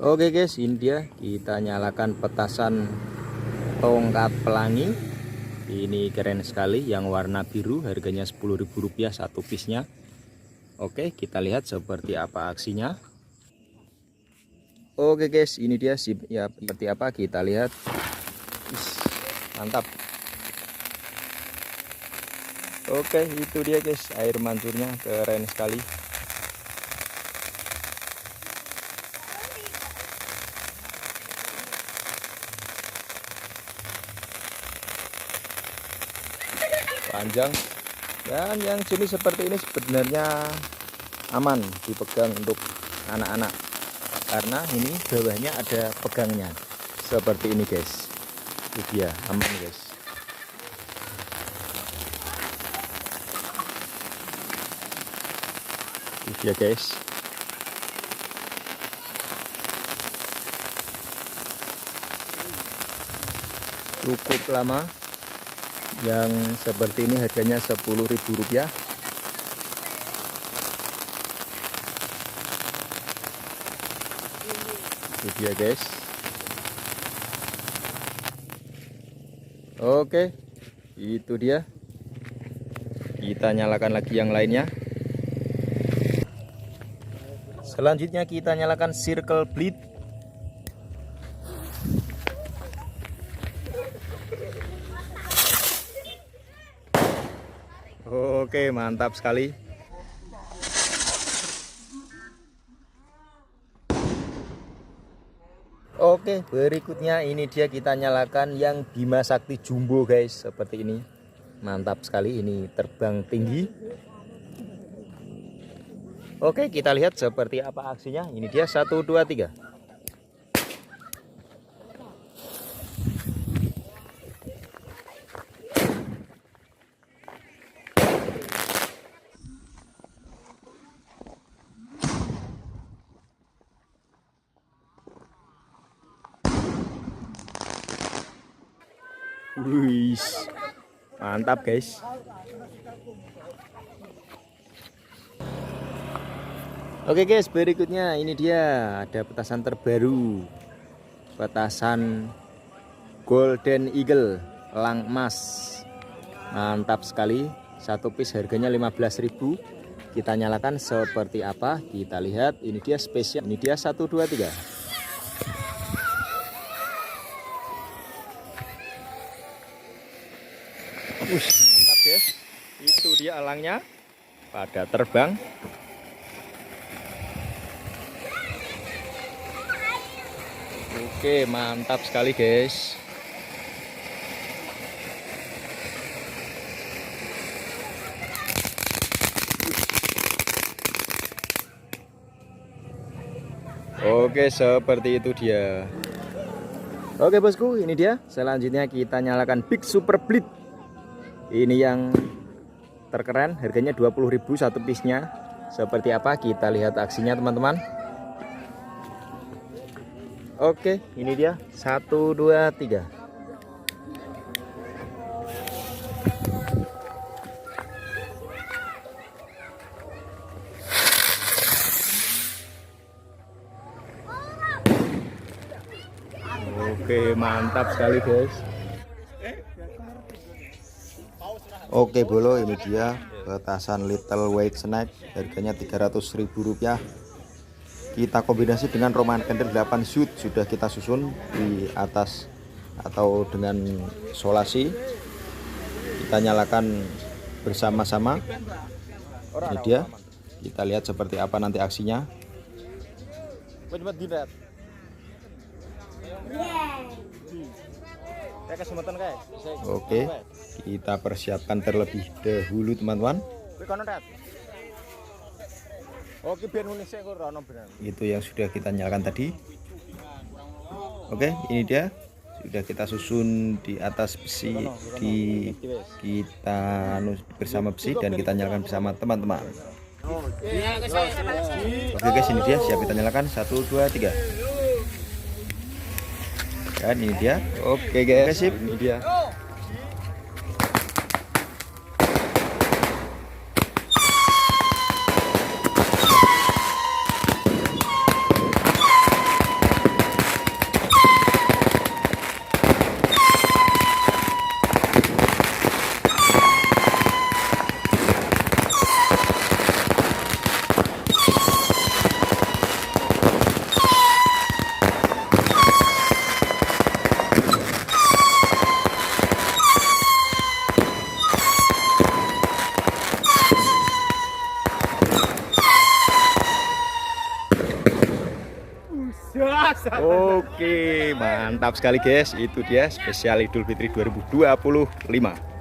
Oke guys, ini dia kita nyalakan petasan tongkat pelangi. Ini keren sekali, yang warna biru, harganya Rp10.000 satu piece-nya. Oke, kita lihat seperti apa aksinya. Oke guys, ini dia ya seperti apa, kita lihat. Mantap. Oke, itu dia guys, air mancurnya keren sekali. Panjang, dan yang jenis seperti ini sebenarnya aman dipegang untuk anak-anak karena ini bawahnya ada pegangnya seperti ini guys. Itu dia, aman guys. Itu dia guys. Cukup lama. Yang seperti ini harganya Rp10.000. Itu dia guys. Oke, itu dia. Kita nyalakan lagi yang lainnya. Selanjutnya kita nyalakan circle bleed. Oke, mantap sekali. Oke, berikutnya ini dia kita nyalakan yang Bima Sakti Jumbo guys, seperti ini. Mantap sekali, ini terbang tinggi. Oke, kita lihat seperti apa aksinya. Ini dia 1 2 3. Wih, mantap guys. Oke guys, berikutnya ini dia ada petasan terbaru, petasan Golden Eagle elang emas. Mantap sekali, satu piece harganya Rp15.000. Kita nyalakan seperti apa, kita lihat. Ini dia spesial, ini dia 1 2 3. Mantap guys, itu dia elangnya pada terbang. Oke, mantap sekali guys. Oke, seperti itu dia. Oke bosku, ini dia. Selanjutnya kita nyalakan Big Super Bleed. Ini yang terkeren, harganya Rp20.000 satu piece-nya. Seperti apa, kita lihat aksinya teman-teman. Oke, ini dia 1 2 3. Oke, mantap sekali guys. Oke bolo, ini dia petasan Little White Snake, harganya Rp300.000. Kita kombinasi dengan Roman Candle 8 shoot, sudah kita susun di atas atau dengan solasi. Kita nyalakan bersama-sama. Ini dia, kita lihat seperti apa nanti aksinya. Oke, kita persiapkan terlebih dahulu teman-teman. Itu yang sudah kita nyalakan tadi. Oke, ini dia sudah kita susun di atas besi, kita bersama besi dan kita nyalakan bersama teman-teman. Oke guys, ini dia, siap kita nyalakan 1 2 3. Dan ini dia. Oke guys, sip, ini dia. Oke, mantap sekali guys. Itu dia spesial Idul Fitri 2025.